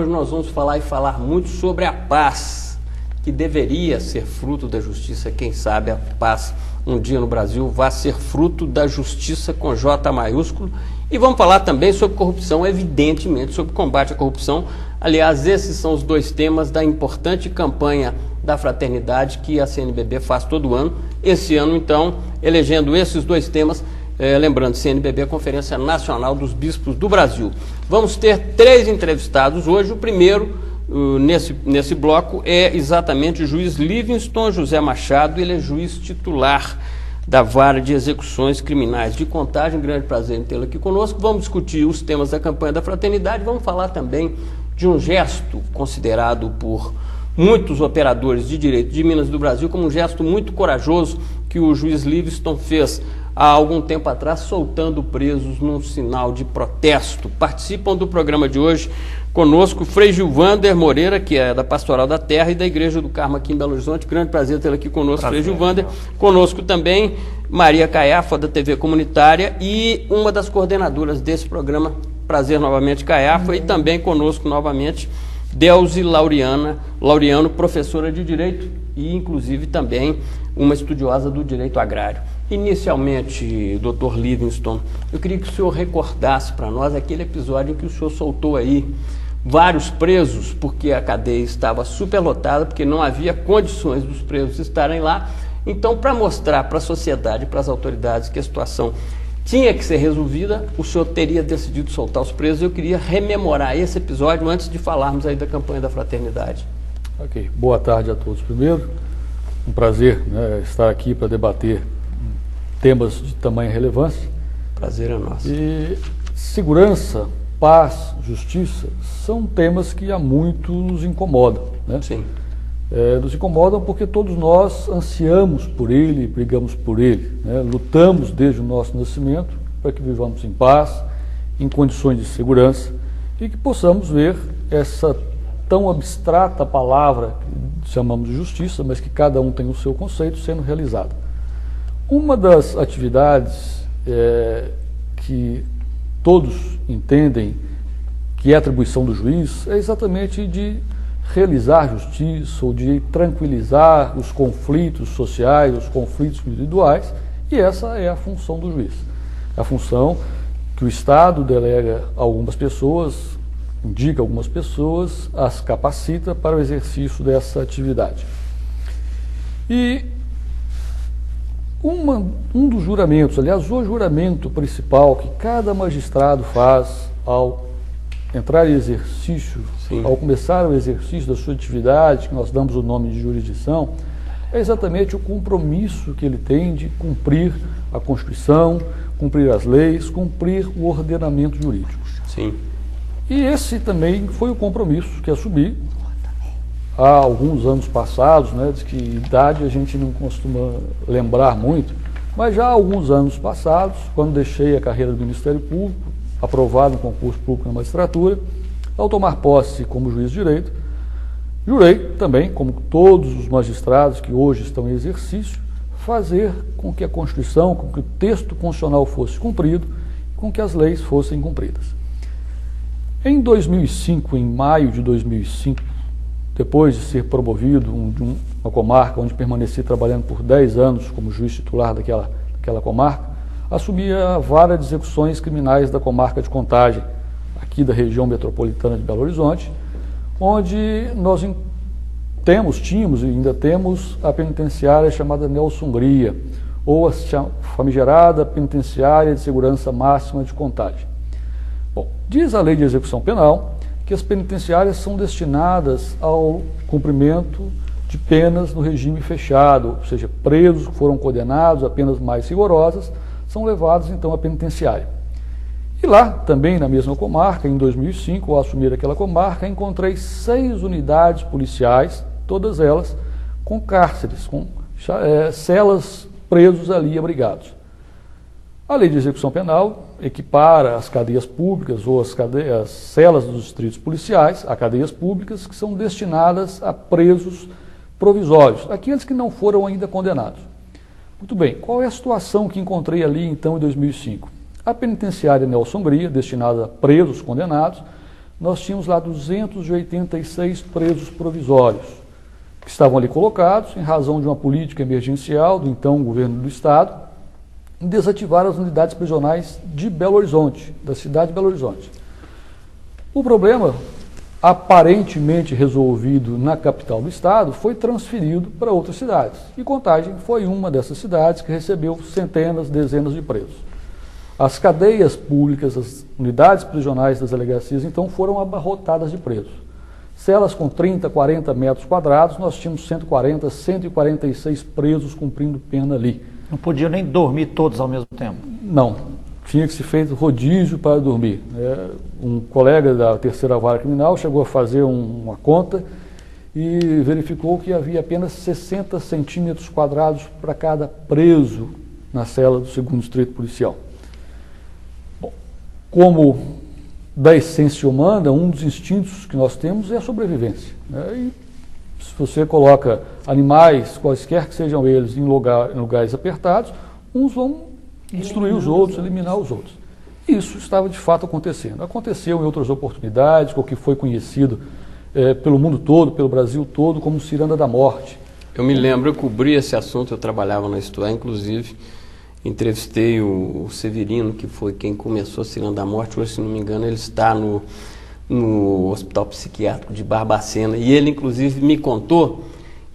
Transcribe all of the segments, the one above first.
hoje nós vamos falar muito sobre a paz, que deveria ser fruto da justiça. Quem sabe a paz um dia no Brasil vai ser fruto da justiça com J maiúsculo. E vamos falar também sobre corrupção, evidentemente, sobre combate à corrupção. Aliás, esses são os dois temas da importante campanha da fraternidade que a CNBB faz todo ano. Esse ano, então, elegendo esses dois temas, lembrando, CNBB é a Conferência Nacional dos Bispos do Brasil. Vamos ter 3 entrevistados hoje. O primeiro, nesse bloco, é exatamente o juiz Livingston José Machado. Ele é juiz titular da Vara de Execuções Criminais de Contagem. Grande prazer em tê-lo aqui conosco. Vamos discutir os temas da campanha da fraternidade. Vamos falar também de um gesto considerado por muitos operadores de direito de Minas do Brasil como um gesto muito corajoso que o juiz Livingston fez há algum tempo atrás, soltando presos num sinal de protesto. Participam do programa de hoje conosco Frei Gilvander Moreira, que é da Pastoral da Terra e da Igreja do Carmo aqui em Belo Horizonte. Grande prazer tê-lo aqui conosco, Frei Gilvander. Conosco também Maria Caiafa, da TV Comunitária, e uma das coordenadoras desse programa. Prazer novamente, Caiafa. E também conosco novamente Delzi Laureano, professora de Direito e inclusive também uma estudiosa do direito agrário. Inicialmente, doutor Livingston, eu queria que o senhor recordasse para nós aquele episódio em que o senhor soltou aí vários presos, porque a cadeia estava superlotada, porque não havia condições dos presos estarem lá. Então, para mostrar para a sociedade, para as autoridades que a situação tinha que ser resolvida, o senhor teria decidido soltar os presos. Eu queria rememorar esse episódio antes de falarmos aí da campanha da fraternidade. Ok, boa tarde a todos. Primeiro, um prazer, estar aqui para debater temas de tamanha relevância. Prazer é nosso. E segurança, paz, justiça são temas que há muito nos incomodam, né? Sim. Nos incomodam porque todos nós ansiamos por ele, brigamos por ele, né? Lutamos desde o nosso nascimento para que vivamos em paz, em condições de segurança e que possamos ver essa tão abstrata palavra que chamamos de justiça, mas que cada um tem o seu conceito, sendo realizada. Uma das atividades que todos entendem que é atribuição do juiz é exatamente de realizar justiça ou de tranquilizar os conflitos sociais, os conflitos individuais, e essa é a função do juiz. É a função que o Estado delega a algumas pessoas, indica a algumas pessoas, as capacita para o exercício dessa atividade. E um dos juramentos, aliás, o juramento principal que cada magistrado faz ao entrar em exercício, Sim, ao começar o exercício da sua atividade, que nós damos o nome de jurisdição, é exatamente o compromisso que ele tem de cumprir a Constituição, cumprir as leis, cumprir o ordenamento jurídico. Sim. E esse também foi o compromisso que assumi há alguns anos passados, né, de que idade a gente não costuma lembrar muito, mas já há alguns anos passados, quando deixei a carreira do Ministério Público, aprovado no concurso público na magistratura, ao tomar posse como juiz de direito, jurei também, como todos os magistrados que hoje estão em exercício, fazer com que a Constituição, com que o texto constitucional fosse cumprido, com que as leis fossem cumpridas. Em 2005, em maio de 2005, depois de ser promovido de uma comarca onde permaneci trabalhando por 10 anos como juiz titular daquela comarca, assumi a Vara de Execuções Criminais da Comarca de Contagem, aqui da região metropolitana de Belo Horizonte, onde nós tínhamos e ainda temos a penitenciária chamada Nelson Hungria, ou a famigerada Penitenciária de Segurança Máxima de Contagem. Bom, diz a Lei de Execução Penal que as penitenciárias são destinadas ao cumprimento de penas no regime fechado, ou seja, presos que foram condenados a penas mais rigorosas são levados então à penitenciária. E lá, também na mesma comarca, em 2005, ao assumir aquela comarca, encontrei 6 unidades policiais, todas elas com cárceres, com celas, presos ali abrigados. A Lei de Execução Penal equipara as cadeias públicas ou as celas dos distritos policiais a cadeias públicas que são destinadas a presos provisórios, aqueles que não foram ainda condenados. Muito bem, qual é a situação que encontrei ali então em 2005? A penitenciária Nelson Hungria, destinada a presos condenados, nós tínhamos lá 286 presos provisórios, que estavam ali colocados em razão de uma política emergencial do então governo do Estado, em desativar as unidades prisionais de Belo Horizonte, da cidade de Belo Horizonte. O problema, aparentemente resolvido na capital do Estado, foi transferido para outras cidades. E Contagem foi uma dessas cidades que recebeu centenas, dezenas de presos. As cadeias públicas, as unidades prisionais das delegacias, então, foram abarrotadas de presos. Celas com 30, 40 metros quadrados, nós tínhamos 140, 146 presos cumprindo pena ali. Não podiam nem dormir todos ao mesmo tempo? Não, tinha que ser feito rodízio para dormir. Um colega da terceira vara criminal chegou a fazer uma conta e verificou que havia apenas 60 centímetros quadrados para cada preso na cela do 2º Distrito Policial. Bom, como da essência humana, um dos instintos que nós temos é a sobrevivência. E se você coloca animais, quaisquer que sejam eles, em lugares apertados, uns vão destruir os outros, eliminar os outros. Isso estava de fato acontecendo. Aconteceu em outras oportunidades, com o que foi conhecido pelo mundo todo, pelo Brasil todo, como Ciranda da Morte. Eu me lembro, eu cobri esse assunto, eu trabalhava na Isto É, inclusive, entrevistei o Severino, que foi quem começou a Ciranda da Morte. Hoje, se não me engano, ele está no Hospital Psiquiátrico de Barbacena, e ele, inclusive, me contou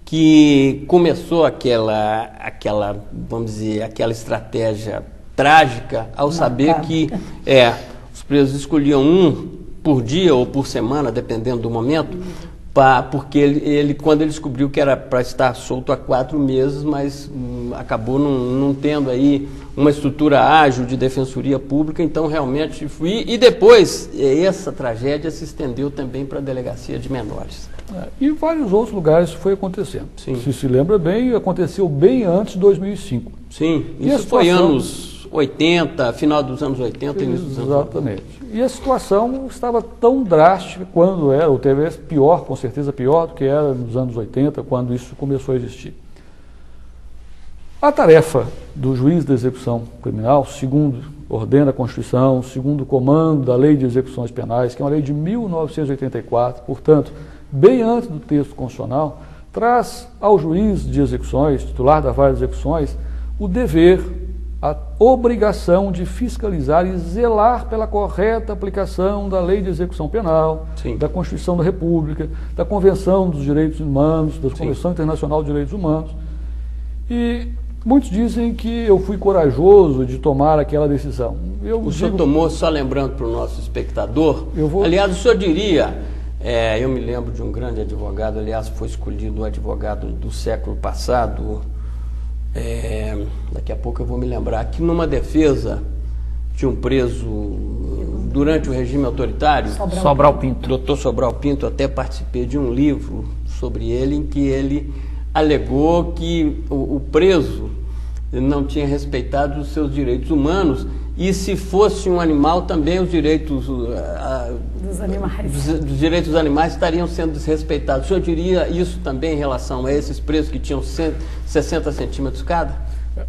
que começou aquela, vamos dizer, aquela estratégia trágica ao saber que os presos escolhiam um por dia ou por semana, dependendo do momento, porque ele quando ele descobriu que era para estar solto há 4 meses, mas acabou não tendo aí uma estrutura ágil de defensoria pública, então realmente fui. E depois essa tragédia se estendeu também para a delegacia de menores. E vários outros lugares foi acontecendo. Sim. Se lembra bem, aconteceu bem antes de 2005. Sim, isso foi anos 80, final dos anos 80 e início dos anos 90. Exatamente. E a situação estava tão drástica quando era, ou talvez pior, com certeza pior do que era nos anos 80, quando isso começou a existir. A tarefa do juiz de execução criminal, segundo ordena a Constituição, segundo o comando da Lei de Execuções Penais, que é uma lei de 1984, portanto, bem antes do texto constitucional, traz ao juiz de execuções, titular da vara de execuções, o dever, a obrigação de fiscalizar e zelar pela correta aplicação da Lei de Execução Penal, Sim. da Constituição da República, da Convenção dos Direitos Humanos, da Convenção Internacional de Direitos Humanos. E muitos dizem que eu fui corajoso de tomar aquela decisão. O senhor tomou, só lembrando para o nosso espectador, aliás, o senhor diria, eu me lembro de um grande advogado, aliás, foi escolhido o advogado do século passado, daqui a pouco eu vou me lembrar, que numa defesa de um preso durante o regime autoritário, Sobral Pinto. Dr. Sobral Pinto, até participei de um livro sobre ele, em que ele alegou que o preso não tinha respeitado os seus direitos humanos, e se fosse um animal também os direitos dos direitos dos animais estariam sendo desrespeitados. O senhor diria isso também em relação a esses presos que tinham 60 centímetros cada?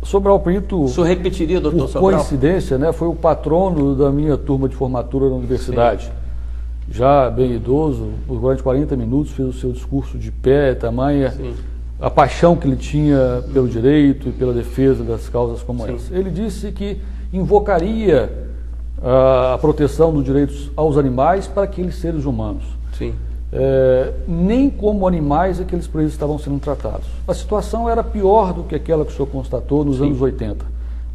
Sobral Pinto, o senhor repetiria, doutor por Sobral? Coincidência, né, foi o patrono da minha turma de formatura na universidade. Sim. Já bem idoso, durante 40 minutos fez o seu discurso de pé, tamanha Sim. a paixão que ele tinha pelo direito e pela defesa das causas como Sim. essa. Ele disse que invocaria a proteção dos direitos aos animais para aqueles seres humanos. Sim. Nem como animais aqueles presos estavam sendo tratados. A situação era pior do que aquela que o senhor constatou nos Sim. anos 80.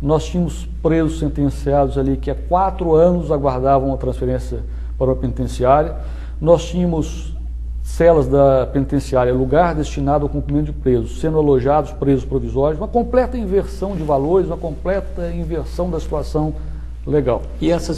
Nós tínhamos presos sentenciados ali que há 4 anos aguardavam a transferência para a penitenciária. Nós tínhamos celas da penitenciária, lugar destinado ao cumprimento de presos, sendo alojados presos provisórios, uma completa inversão de valores, uma completa inversão da situação legal. E essas